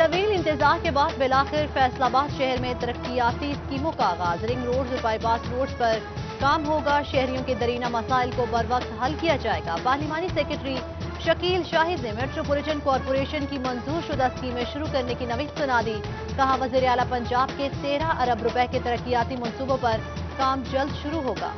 طویل انتظار کے بعد بالآخر فیصل آباد شہر میں ترقیاتی اسکیموں کا آغاز۔ رنگ روڈز اور بائی پاس روڈز پر کام ہوگا، شہریوں کے درینہ مسائل کو بر وقت حل کیا جائے گا۔ پارلیمانی سیکرٹری شکیل شاہد نے میٹروپولیٹن کارپوریشن کی منظور شدہ اسکیمیں شروع کرنے کی نوید سنا دی۔ کہا وزیر اعلیٰ پنجاب کے 13 ارب روپے کے ترقیاتی منصوبوں پر کام جلد شروع ہوگا۔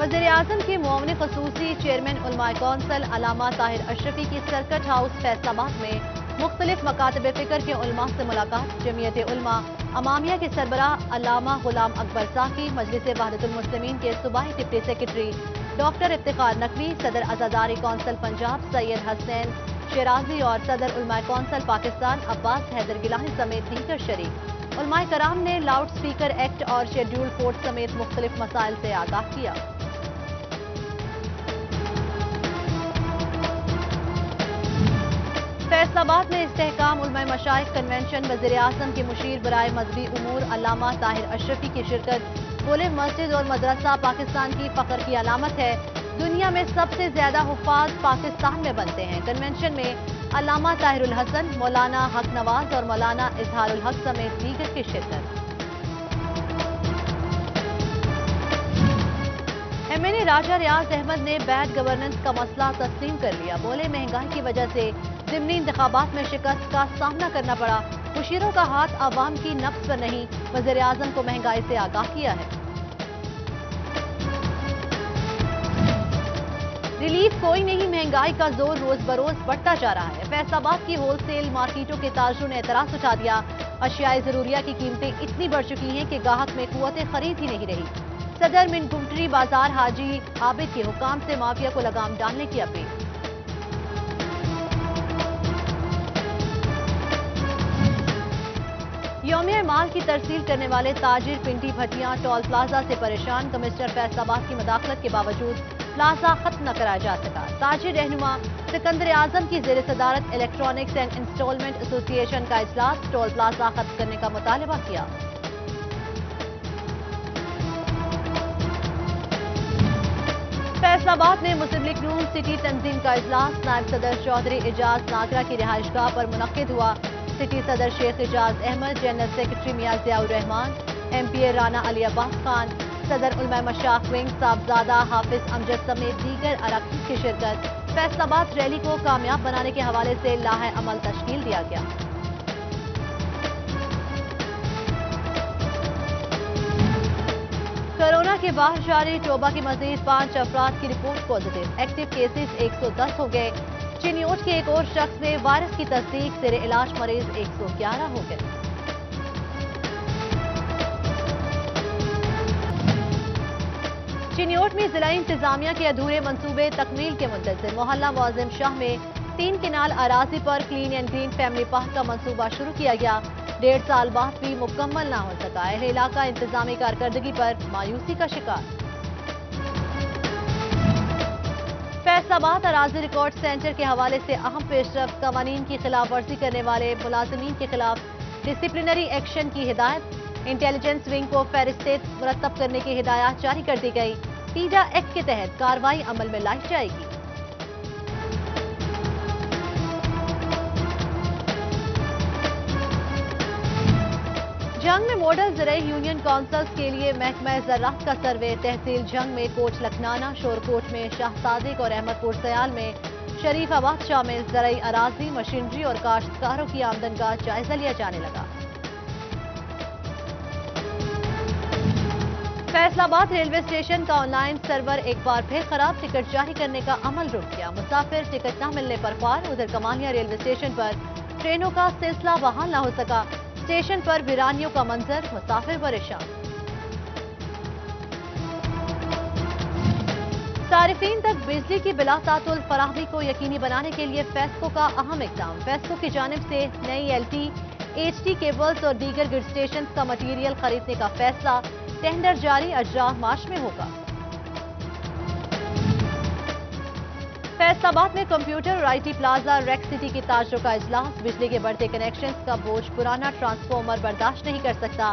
وزیر اعظم کے معاون خصوصی چیئرمین علماء کونسل علامہ طاہر اشرفی کی سرکٹ ہاؤس فیصل آباد میں مختلف مکاتب فکر کے علماء سے ملاقات۔ جمعیت علماء امامیہ کے سربراہ علامہ غلام اکبر ساقی، مجلس وحدت المسلمین کے صوبائی deputy secretary doctor Iftikhar Naqvi, صدر عزاداری کونسل پنجاب سید حسین شیرازی اور صدر علماء کونسل پاکستان عباس حیدر گیلانی سمیت دیگر شریک۔ علماء کرام نے لاؤڈ سپیکر ایکٹ اور شیڈول کوڈ سمیت مختلف مسائل سے آگاہ کیا۔ فیصل آباد میں استحکام علماء مشائخ کنونشن، وزیر اعظم کے مشیر برائے مذہبی امور علامہ طاہر اشرفی کی شرکت۔ بولے مسجد اور مدرسہ پاکستان کی فخر کی علامت ہے، دنیا میں سب سے زیادہ حفاظ پاکستان میں بنتے ہیں۔ کنونشن میں علامہ طاہر الحسن، مولانا حق نواز اور مولانا اظہار الحق سمیت دیگر کی شرکت۔ ایم این اے راجہ ریاض احمد نے بیڈ گورننس کا مسئلہ تسلیم کر لیا۔ بولے مہنگائی کی وجہ سے ضمنی انتخابات میں شکست کا سامنا کرنا پڑا، مشیروں کا ہاتھ عوام کی نبض پر نہیں، وزیر اعظم کو مہنگائی سے آگاہ کیا ہے۔ ریلیف کوئی نہیں، مہنگائی کا زور روز بروز بڑھتا جا رہا ہے۔ فیصل آباد کی ہول سیل مارکیٹوں کے تاجروں نے اعتراض اٹھا دیا، اشیاء ضروریہ کی قیمتیں اتنی بڑھ چکی ہیں کہ گاہک میں قوت خرید ہی نہیں رہی۔ صدر من گمٹری بازار حاجی عابد کے حکام سے مافیا کو لگام ڈالنے کی اپیل۔ یومیہ مال کی ترسیل کرنے والے تاجر پنڈی بھٹیاں ٹول پلازا سے پریشان، کمشنر فیصل آباد کی مداخلت کے باوجود پلازا ختم نہ کرایا جا سکا۔ تاجر رہنما سکندر اعظم کی زیر صدارت الیکٹرانکس اینڈ انسٹالمنٹ ایسوسی ایشن کا اجلاس، ٹول پلازا ختم کرنے کا مطالبہ کیا۔ فیصل آباد میں مسلم لیگ نون سٹی تنظیم کا اجلاس، نائب صدر چودھری اعجاز ناگرہ کی رہائش گاہ پر منعقد ہوا۔ سٹی صدر شیخ اعجاز احمد، جنرل سیکرٹری میاں ضیاء الرحمان، ایم پی اے رانا علی عباس خان، صدر علماء مشائخ ونگ صاحبزادہ حافظ امجد سمیت دیگر اراکین کی شرکت۔ فیصل آباد ریلی کو کامیاب بنانے کے حوالے سے لاہ عمل تشکیل دیا گیا۔ کورونا کے باہر جاری توبہ کی مزید 5 افراد کی رپورٹ پازیٹیو، ایکٹیو کیسز 110 ہو گئے۔ چنیوٹ کے ایک اور شخص میں وائرس کی تصدیق، زیر علاج مریض 111 ہو گئے۔ چنیوٹ میں ضلعی انتظامیہ کے ادھورے منصوبے تکمیل کے منتظر، محلہ معظم شاہ میں 3 کنال اراضی پر clean and green family park کا منصوبہ شروع کیا گیا، 1.5 سال بعد بھی مکمل نہ ہو سکا۔ اہل علاقہ انتظامی کارکردگی پر مایوسی کا شکار۔ فیصل آباد اراضی ریکارڈ سینٹر کے حوالے سے اہم پیش رفت، قوانین کی خلاف ورزی کرنے والے ملازمین کے خلاف ڈسپلنری ایکشن کی ہدایت، انٹیلیجنس ونگ کو فہرستیں مرتب کرنے کی ہدایات جاری کر دی گئی، پیڈا ایکٹ کے تحت کارروائی عمل میں لائی جائے گی۔ جنگ میں ماڈل زرعی یونین کونسلز کے لیے محکمہ زراعت کا سروے، تحصیل جنگ میں کوچ لکھنانا، شورکوٹ میں شاہ صادق اور احمد پور سیال میں شریف آباد شامل، زرعی اراضی، مشینری اور کاشتکاروں کی آمدن کا جائزہ لیا جانے لگا۔ فیصل آباد ریلوے اسٹیشن کا آن لائن سرور ایک بار پھر خراب، ٹکٹ جاری کرنے کا عمل رک گیا، مسافر ٹکٹ نہ ملنے پر خوار۔ ادھر کمالیہ ریلوے اسٹیشن پر ٹرینوں کا سلسلہ بحال نہ ہو سکا، اسٹیشن پر ویرانیوں کا منظر، مسافر پریشان۔ صارفین تک بجلی کی بلا تعطل فراہمی کو یقینی بنانے کے لیے فیسکو کا اہم اقدام، فیسکو کی جانب سے نئی L T, H T cables اور دیگر گرڈ اسٹیشنز کا مٹیریل خریدنے کا فیصلہ، ٹینڈر جاری، اجراء مارچ میں ہوگا۔ فیصل آباد میں کمپیوٹر اور آئی ٹی پلازا ریک سٹی کی تاجروں کا اجلاس، بجلی کے بڑھتے کنیکشنز کا بوجھ پرانا ٹرانسفارمر برداشت نہیں کر سکتا،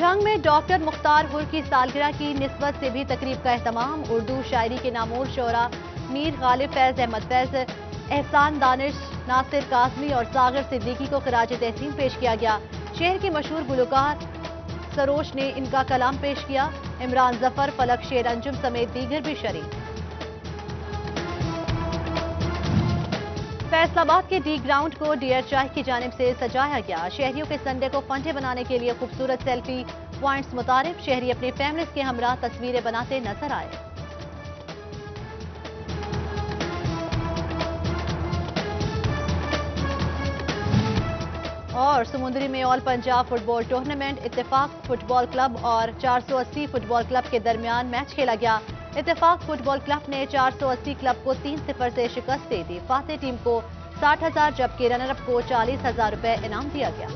جھنگ میں ڈاکٹر مختار حر کی سالگرہ کی نسبت سے بھی تقریب کا اہتمام. اردو شاعری کے نامور شعراء میر غالب فیض احمد فیض، احسان دانش، ناصر کاظمی اور ساغر صدیقی کو خراج تحسین پیش کیا گیا. شہر کے مشہور گلوکار سروش نے ان کا کلام پیش کیا. عمران ظفر، فلک شیر انجم سمیت دیگر بھی شریک. فیصل آباد کے ڈی گراؤنڈ کو ڈیئر چائے کی جانب سے سجایا گیا. شہریوں کے سنڈے کو فنڈے بنانے کے لیے خوبصورت سیلفی پوائنٹس متعارف. شہری اپنی فیملیز کے ہمراہ تصویریں بناتے نظر آئے. اور سمندری میں آل پنجاب فٹ بال ٹورنامنٹ، اتفاق فٹ بال کلب اور 480 فٹ بال کلب کے درمیان میچ کھیلا گیا. اتفاق فٹ بال کلب نے 480 کلب کو 3-0 سے شکست دے دی. فاتح ٹیم کو 60,000 جبکہ رنر اپ کو 40,000 روپے انعام دیا گیا.